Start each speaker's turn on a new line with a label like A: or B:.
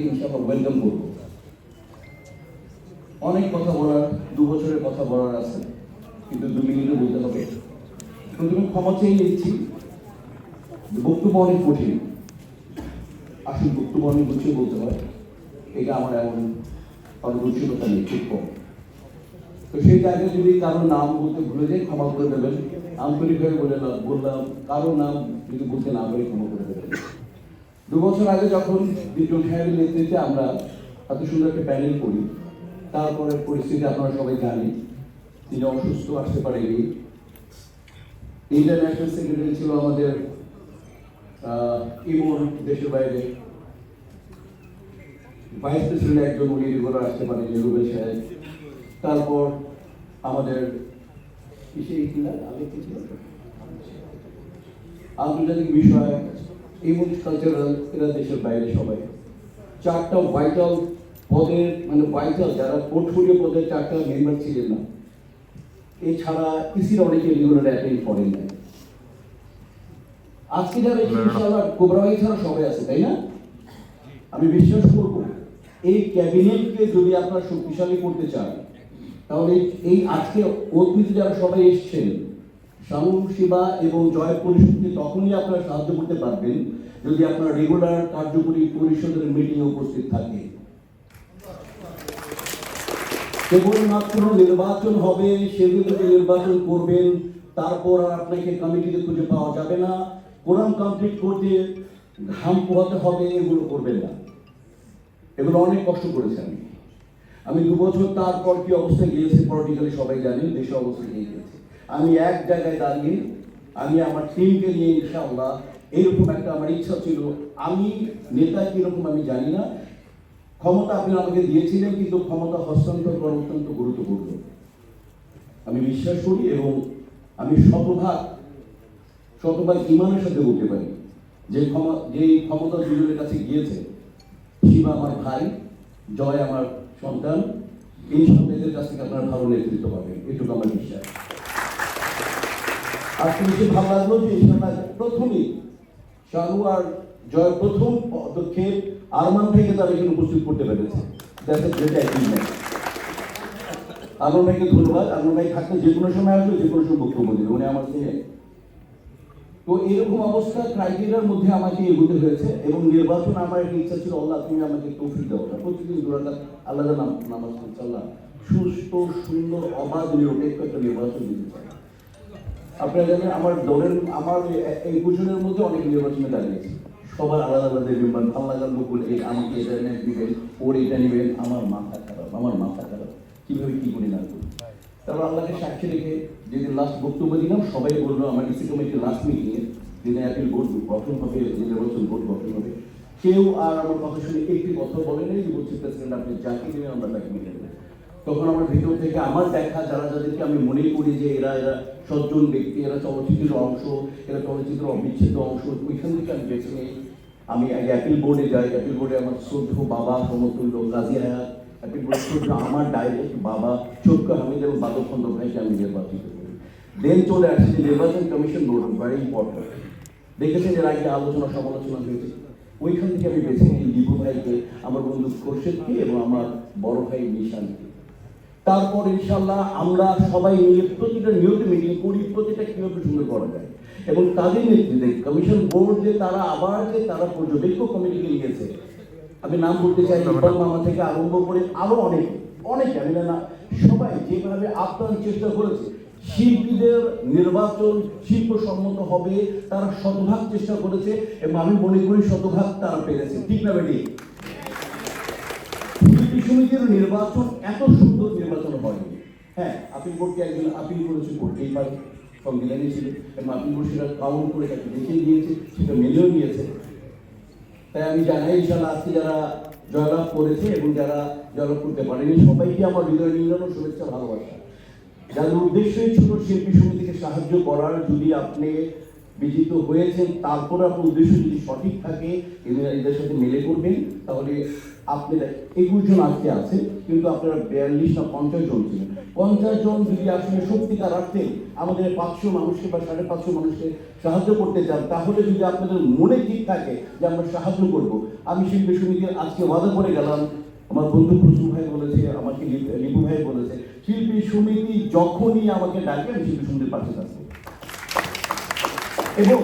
A: ইনশাআল্লাহ ওয়েলকাম করব। অনেক কথা বলার, 2 বছরের কথা বলার আছে, কিন্তু 2 মিনিটে বলতে হবে। প্রথমে ক্ষমা চেয়ে নিচ্ছি, বক্তব্য অনেক কঠিন, আসল বক্তব্য অনেক গুছিয়ে বলতে হয়, এটা আমার এমন পারদর্শিকতা নেই, খুব কম। তো সেই জায়গায় যদি কারো নাম বলতে ভুলে যাই ক্ষমা করে দেবেন, আন্তরিকভাবে বললাম কারো নাম যদি বলতে না পারি ক্ষমা করে দেবেন। 2 বছর আগে যখন বিপ্লব সাহেবের নেতৃত্বে আমরা এত সুন্দর একটা প্যানেল করি, তারপরে পরিস্থিতি আপনারা সবাই জানেন, তিনি অসুস্থ, আসতে পারেনি। ইন্টারন্যাশনাল সেক্রেটারি ছিল আমাদের ইমন, দেশের বাইরে। ভাইস প্রেসিডেন্ট একজন, উনি রেগুলার আসতে পারেনি, রুবেল সাহেব। তারপর আমাদের আন্তর্জাতিক বিষয়, ইমন, কালচারাল, এরা দেশের বাইরে সবাই। 4টা ভাইটাল পদের, মানে ভাইটাল যারা পোর্টফোলিও পদের 4টা মেম্বার ছিলেন না, এছাড়া ইসির অনেকে রেগুলার অ্যাটেন্ড করেন না। আজকে যারা ইনশাআল্লাহ কোবরা ভাই ছাড়া সবাই আছে, তাই না? আমি বিশ্বাস করব এই ক্যাবিনেটকে যদি আপনারা শক্তিশালী করতে চান, তাহলে এই আজকে অতিথি যারা সবাই এসছেন, শামুম, শিবা এবং জয় পরিষদকে তখনই আপনারা সাহায্য করতে পারবেন যদি আপনারা রেগুলার কার্যকরী পরিষদের মিটিংয়ে উপস্থিত থাকে। কেবলমাত্র নির্বাচন হবে, সেগুলো নির্বাচন করবেন, তারপর আর আপনাকে কমিটিতে খুঁজে পাওয়া যাবে না। কোরআন কমপ্লিট করতে ঘাম পোহাতে হবে, এগুলো করবেন না। এগুলো অনেক কষ্ট করেছেন। আমি 2 বছর তারপর কি অবস্থা গিয়েছে পলিটিক্যালি সবাই জানেন, দেশের অবস্থা গিয়ে গেছে। আমি এক জায়গায় দাঁড়িয়ে, আমি আমার টিমকে নিয়ে ইনশাআল্লাহ, এইরকম একটা আমার ইচ্ছা ছিল। আমি নেতা কিরকম আমি জানি না, ক্ষমতা আপনি আমাকে দিয়েছিলেন, কিন্তু ক্ষমতা হস্তান্তর করা অত্যন্ত গুরুত্বপূর্ণ আমি বিশ্বাস করি, এবং আমি শতভাগ ইমানের সাথে বলতে পারি যে ক্ষমতা দুজনের কাছে গিয়েছে। শিবা আমার ভাই, জয় আমার সন্তান, এই সন্তানদের কাছ থেকে আপনারা ভালো নেতৃত্ব পাবেন, এটুকু আমার বিশ্বাস। আজকে বেশি ভালো লাগলো যে প্রথমেই শাহরু আর জয় প্রথম পদক্ষেপ আরমান ভাইকে তারা এখানে উপস্থিত করতে পেরেছে। আরমান ভাইকে ধন্যবাদ। আরমান ভাই থাকলে যে কোনো সময় আসবে, যে কোনো সময় বক্তব্য দেবে, উনি আমার থেকে। তো এরকম অবস্থা ক্রাইটেরিয়ার মধ্যে আমাকে এগোতে হয়েছে, এবং নির্বাচন আমার একটা ইচ্ছা ছিল, আল্লাহ তুমি আমাকে তৌফিক দাও, প্রতিদিন দুরাকাত আল্লাহ নামাজ পড়াল্লাহ, সুস্থ, সুন্দর, অবাধ, নিরপেক্ষ একটা নির্বাচন দিতে চাই। আপনারা জানেন আমার দলের, আমার এই বছরের মধ্যে অনেক নির্বাচনে দাঁড়িয়েছে, সবার আলাদা আলাদা মেম্বার, ভালো লাগার লোক বলে আমাকে এটা নেবেন, ওর এটা নেবেন, আমার মাথা খারাপ, কিভাবে কি করি না করি। তারপর আল্লাহকে সাক্ষী রেখে যেদিন লাস্ট বক্তব্য দিলাম, সবাই বললো আমার ডিসি কমিটির লাস্ট মিটিংয়ে, যেদিন অ্যাপিল বোর্ড গঠন হবে, যে নির্বাচন বোর্ড গঠন হবে, কেউ আর আমার কথা শুনে একটি কথা বলে নেই যে বলছে প্রেসিডেন্ট আপনি যাকে দেবেন আমরা তাকে মিলে দেবেন। তখন আমার ভিতর থেকে আমার দেখা যাদেরকে আমি মনে করি যে এরা সজ্জন ব্যক্তি, এরা চলচ্চিত্রের অংশ, এরা চলচ্চিত্রের অবিচ্ছেদ্য অংশ, ওইখান থেকে আমি বেছে নিই। আমি আগে অ্যাপিল বোর্ডে যাই, অ্যাপিল বোর্ডে আমার শ্রদ্ধ বাবা সমতুল্য কাজী হায়াত, অ্যাপিল বোর্ড শ্রদ্ধ আমার ডাইরেক্ট বাবা ছোট্ট হামিদ এবং বাদক খন্দ ভাইকে আমি নির্বাচিত করি। দেন চলে আসছে যে নির্বাচন কমিশন বোর্ড, ভেরি ইম্পর্টেন্ট। দেখেছেন এর আগে আলোচনা সমালোচনা হয়েছে, ওইখান থেকে আমি বেছে নিই লিপু ভাইকে, আমার বন্ধু খোরশেদকে এবং আমার বড় ভাই নিশানকে। তারপর ইনশাল্লাহ আমরা সবাই মিলে প্রতিটা নিয়ত মিটিং করি, প্রতিটা কিভাবে সুন্দর করা যায়, এবং তাদের নেতৃত্বে কমিশন বোর্ড যে তারা তারা পর্যবেক্ষক কমিটিকে নিয়েছে। আমি নাম বলতে চাই, ইকবাল মামা থেকে আরম্ভ করে আরো অনেকে আমি না, সবাই যেভাবে আপ্রাণ চেষ্টা করেছে শিল্পীদের নির্বাচন শিল্পসম্মত হবে, তারা শতভাগ চেষ্টা করেছে, এবং আমি মনে করি শতভাগ তারা পেরেছে, ঠিক না বেটি? সমিতির নির্বাচন এত সুন্দর নির্বাচন হয়নি। হ্যাঁ, আপিল বোর্ডকে একজন আপিল করেছে, করতেই পারে, সংবিধানে ছিল, এবং আপিল বোর্ড সেটা কাউন্ট করে তাকে দেখিয়ে দিয়েছে, সেটা মেনেও নিয়েছে। তাই আমি জানাই ইনশাআল্লাহ আজকে যারা জয়লাভ করেছে এবং যারা জয়লাভ করতে পারেনি, সবাইকে আমার হৃদয় নিংড়ানো শুভেচ্ছা, ভালোবাসা। যাদের উদ্দেশ্যই ছিল শিল্পী সমিতিকে সাহায্য করার, যদি আপনি বিজিত হয়েছেন, তারপরে আপনার উদ্দেশ্য যদি সঠিক থাকে এদের সাথে মিলে করবেন, তাহলে আপনারা 21 জন আজকে আছে, কিন্তু আপনারা 42 না 50 জন ছিলেন। 50 জন যদি আসলে সত্যিকার অর্থে আমাদের 500 মানুষকে বা 550 মানুষকে সাহায্য করতে চান, তাহলে যদি আপনাদের মনে ঠিক থাকে যে আমরা সাহায্য করব, আমি শিল্পী সমিতির আজকে ওয়াদা করে গেলাম, আমার বন্ধু খুশু ভাই বলেছে, আমাকে লিপু ভাই বলেছে, শিল্পী সমিতি যখনই আমাকে ডাকে আমি শিল্পী সমিতির পাশে থাকবো। এবং